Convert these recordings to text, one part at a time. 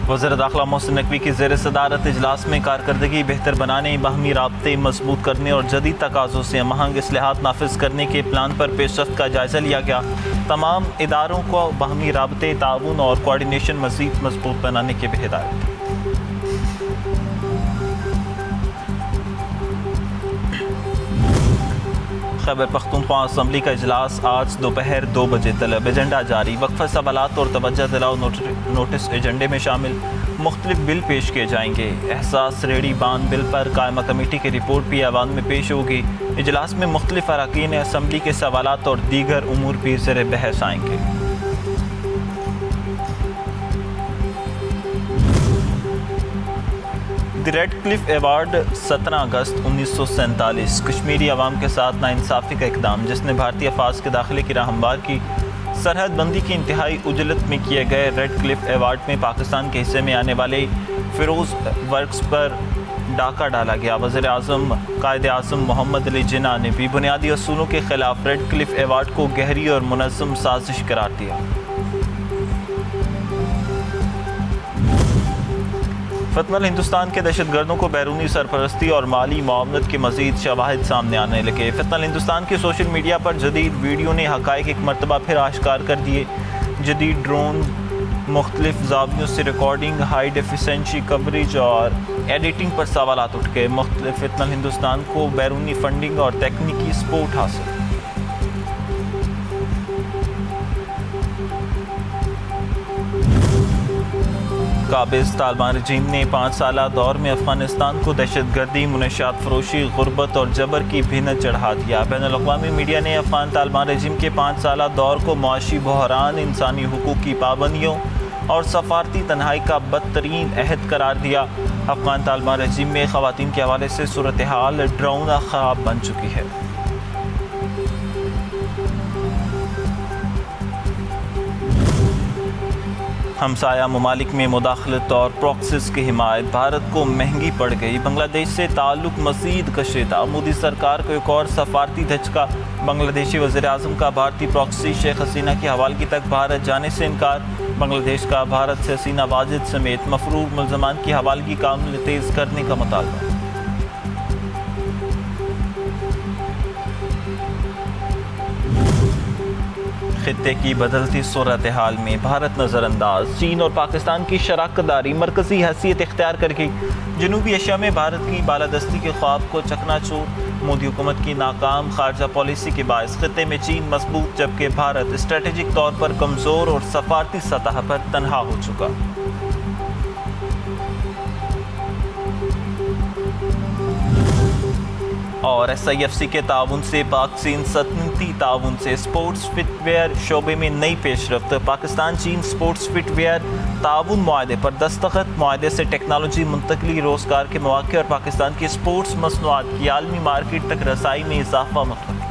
وزیر داخلہ محسن نقوی کی زیر صدارت اجلاس میں کارکردگی بہتر بنانے، باہمی رابطے مضبوط کرنے اور جدید تقاضوں سے ہم اصلاحات نافذ کرنے کے پلان پر پیش رفت کا جائزہ لیا گیا۔ تمام اداروں کو باہمی رابطے، تعاون اور کوارڈینیشن مزید مضبوط بنانے کی بھی ہدایت۔ خیبر پختونخوا اسمبلی کا اجلاس آج دوپہر 2 بجے طلب، ایجنڈا جاری، وقفہ سوالات اور توجہ دلاؤ نوٹس ایجنڈے میں شامل، مختلف بل پیش کیے جائیں گے۔ احساس ریڑھی باندھ بل پر قائمہ کمیٹی کی رپورٹ بھی ایوان میں پیش ہوگی۔ اجلاس میں مختلف اراکین اسمبلی کے سوالات اور دیگر امور بھی زیر بحث آئیں گے۔ دی ریڈ کلف ایوارڈ 17 اگست 1947 کشمیری عوام کے ساتھ ناانصافی کا اقدام، جس نے بھارتی افواج کے داخلے کی راہ ہموار کی۔ سرحد بندی کی انتہائی عجلت میں کیے گئے ریڈ کلف ایوارڈ میں پاکستان کے حصے میں آنے والے فیروز ورکس پر ڈاکہ ڈالا گیا۔ وزیر اعظم قائد اعظم محمد علی جناح نے بھی بنیادی اصولوں کے خلاف ریڈ کلف ایوارڈ کو گہری اور منظم سازش قرار دیا۔ فتنہ الہندوستان کے دہشت گردوں کو بیرونی سرپرستی اور مالی معاونت کے مزید شواہد سامنے آنے لگے۔ فتنہ الہندوستان کے سوشل میڈیا پر جدید ویڈیو نے حقائق ایک مرتبہ پھر آشکار کر دیے۔ جدید ڈرون، مختلف زاویوں سے ریکارڈنگ، ہائی ڈیفیشنسی کوریج اور ایڈیٹنگ پر سوالات اٹھ گئے۔ مختلف فتنہ الہندوستان کو بیرونی فنڈنگ اور تکنیکی سپورٹ حاصل۔ قابض طالبان رجیم نے 5 سالہ دور میں افغانستان کو دہشت گردی، منشیات فروشی، غربت اور جبر کی بھینت چڑھا دیا۔ بین الاقوامی میڈیا نے افغان طالبان رجیم کے 5 سالہ دور کو معاشی بحران، انسانی حقوق کی پابندیوں اور سفارتی تنہائی کا بدترین عہد قرار دیا۔ افغان طالبان رجیم میں خواتین کے حوالے سے صورتحال ڈراؤنا خواب بن چکی ہے۔ ہمسایہ ممالک میں مداخلت اور پراکسیز کی حمایت بھارت کو مہنگی پڑ گئی۔ بنگلہ دیش سے تعلق مزید کشیدہ، مودی سرکار کو ایک اور سفارتی دھچکا۔ بنگلہ دیشی وزیر اعظم کا بھارتی پراکسی شیخ حسینہ کی حوالگی تک بھارت جانے سے انکار۔ بنگلہ دیش کا بھارت سے حسینہ واجد سمیت مفروض ملزمان کی حوالگی کا عمل تیز کرنے کا مطالبہ۔ خطے کی بدلتی صورتحال میں بھارت نظر انداز، چین اور پاکستان کی شراکت داری مرکزی حیثیت اختیار کر گئی۔ جنوبی ایشیا میں بھارت کی بالادستی کے خواب کو چکنا چور، مودی حکومت کی ناکام خارجہ پالیسی کے باعث خطے میں چین مضبوط، جبکہ بھارت اسٹریٹجک طور پر کمزور اور سفارتی سطح پر تنہا ہو چکا۔ اور SIFC کے تعاون سے پاک چین سلطنتی تعاون سے سپورٹس فٹ ویئر شعبے میں نئی پیش رفت۔ پاکستان چین سپورٹس فٹ ویئر تعاون معاہدے پر دستخط، معاہدے سے ٹیکنالوجی منتقلی، روزگار کے مواقع اور پاکستان کی سپورٹس مصنوعات کی عالمی مارکیٹ تک رسائی میں اضافہ متوقع۔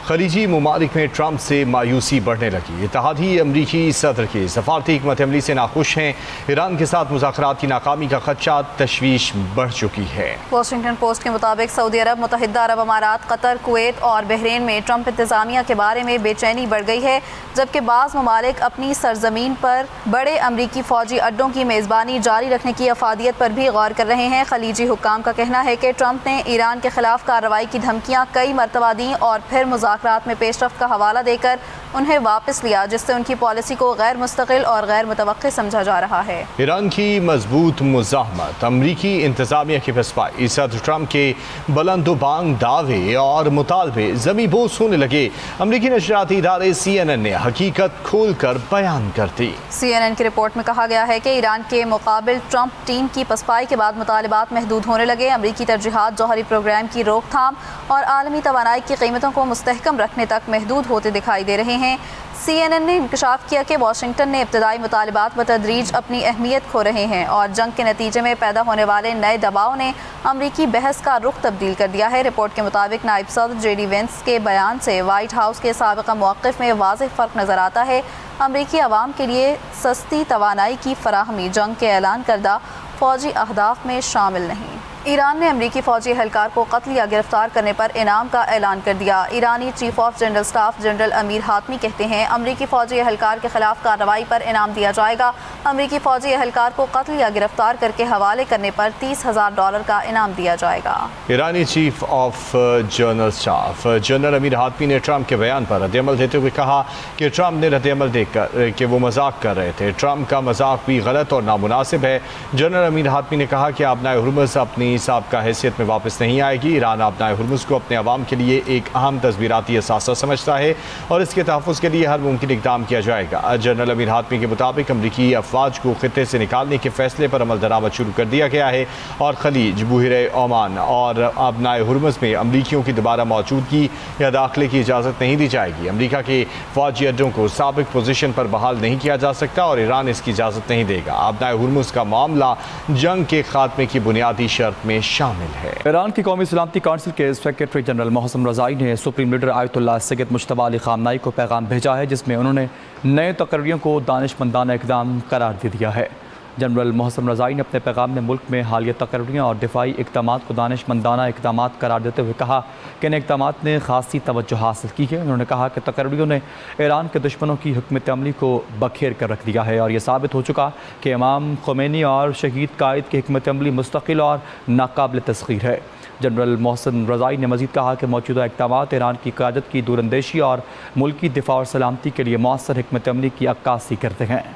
خلیجی ممالک میں ٹرمپ سے مایوسی بڑھنے لگی۔ اتحادی امریکی صدر کی سفارتی حکمت عملی سے ناخوش ہیں۔ ایران کے ساتھ مذاکرات کی ناکامی کا خدشہ، تشویش بڑھ چکی ہے۔ واشنگٹن پوسٹ کے مطابق سعودی عرب، متحدہ عرب امارات، قطر، کویت اور بحرین میں ٹرمپ انتظامیہ کے بارے میں بے چینی بڑھ گئی ہے، جبکہ بعض ممالک اپنی سرزمین پر بڑے امریکی فوجی اڈوں کی میزبانی جاری رکھنے کی افادیت پر بھی غور کر رہے ہیں۔ خلیجی حکام کا کہنا ہے کہ ٹرمپ نے ایران کے خلاف کارروائی کی دھمکیاں کئی مرتبہ دیں اور پھر مذاکرات میں پیش رفت کا حوالہ دے کر انہیں واپس لیا، جس سے ان کی پالیسی کو غیر مستقل اور غیر متوقع سمجھا جا رہا ہے۔ ایران کی مضبوط مزاحمت، امریکی انتظامیہ کی پسپائی، صدر ٹرمپ کے بلند و بانگ دعوے اور مطالبے زمیں بوس ہونے لگے۔ امریکی نشریاتی ادارے CNN نے حقیقت کھول کر بیان کر دی۔ CNN کی رپورٹ میں کہا گیا ہے کہ ایران کے مقابل ٹرمپ ٹیم کی پسپائی کے بعد مطالبات محدود ہونے لگے۔ امریکی ترجیحات جوہری پروگرام کی روک تھام اور عالمی توانائی کی قیمتوں کو مستحکم رکھنے تک محدود ہوتے دکھائی دے رہے ہیں۔ CNN نے انکشاف کیا کہ واشنگٹن نے ابتدائی مطالبات بتدریج اپنی اہمیت کھو رہے ہیں اور جنگ کے نتیجے میں پیدا ہونے والے نئے دباؤ نے امریکی بحث کا رخ تبدیل کر دیا ہے۔ رپورٹ کے مطابق نائب صدر JD وینس کے بیان سے وائٹ ہاؤس کے سابقہ موقف میں واضح فرق نظر آتا ہے۔ امریکی عوام کے لیے سستی توانائی کی فراہمی جنگ کے اعلان کردہ فوجی اہداف میں شامل نہیں۔ ایران نے امریکی فوجی اہلکار کو قتل یا گرفتار کرنے پر انعام کا اعلان کر دیا۔ ایرانی chief of general staff general Amir Hatami کہتے ہیں امریکی فوجی اہلکار کے خلاف کارروائی پر انعام دیا جائے گا۔ امریکی فوجی اہلکار کو قتل یا گرفتار کر کے حوالے کرنے پر $30,000 کا انعام دیا جائے گا۔ ایرانی chief of general staff general Amir Hatami نے ٹرمپ کے بیان پر رد عمل دیتے ہوئے کہا کہ ٹرمپ نے رد عمل دے کر کہ وہ مذاق کر رہے تھے۔ ٹرمپ کا مذاق بھی غلط اور نامناسب ہے۔ جنرل امیر حاتمی نے کہا کہ آبنائے ہرمز اپنی سابقہ حیثیت میں واپس نہیں آئے گی۔ ایران آبنائے ہرمز کو اپنے عوام کے لیے ایک اہم تصویراتی اثاثہ سمجھتا ہے اور اس کے تحفظ کے لیے ہر ممکن اقدام کیا جائے گا۔ جنرل امیر حاتمی کے مطابق امریکی افواج کو خطے سے نکالنے کے فیصلے پر عمل درآمد شروع کر دیا گیا ہے اور خلیج، بحیرہ عمان اور آبنائے ہرمز میں امریکیوں کی دوبارہ موجودگی یا داخلے کی اجازت نہیں دی جائے گی۔ امریکہ کے فوجی اڈوں کو سابق پوزیشن پر بحال نہیں کیا جا سکتا اور ایران اس کی اجازت نہیں دے گا۔ آبنائے ہرمز کا معاملہ جنگ کے خاتمے کی بنیادی شرط میں شامل ہے۔ ایران کی قومی سلامتی کونسل کے سیکریٹری جنرل محسن رضائی نے سپریم لیڈر آیت اللہ سید مجتبیٰ علی خامنہئی کو پیغام بھیجا ہے جس میں انہوں نے نئے تقرریوں کو دانشمندانہ اقدام قرار دے دیا ہے۔ جنرل محسن رضائی نے اپنے پیغام میں ملک میں حالیہ تقرریاں اور دفاعی اقدامات کو دانشمندانہ اقدامات قرار دیتے ہوئے کہا کہ ان اقدامات نے خاصی توجہ حاصل کی ہے۔ انہوں نے کہا کہ تقرریوں نے ایران کے دشمنوں کی حکمت عملی کو بکھیر کر رکھ دیا ہے اور یہ ثابت ہو چکا کہ امام خمینی اور شہید قائد کی حکمت عملی مستقل اور ناقابل تسخیر ہے۔ جنرل محسن رضائی نے مزید کہا کہ موجودہ اقدامات ایران کی قیادت کی دوراندیشی اور ملکی دفاع اور سلامتی کے لیے مؤثر حکمت عملی کی عکاسی کرتے ہیں۔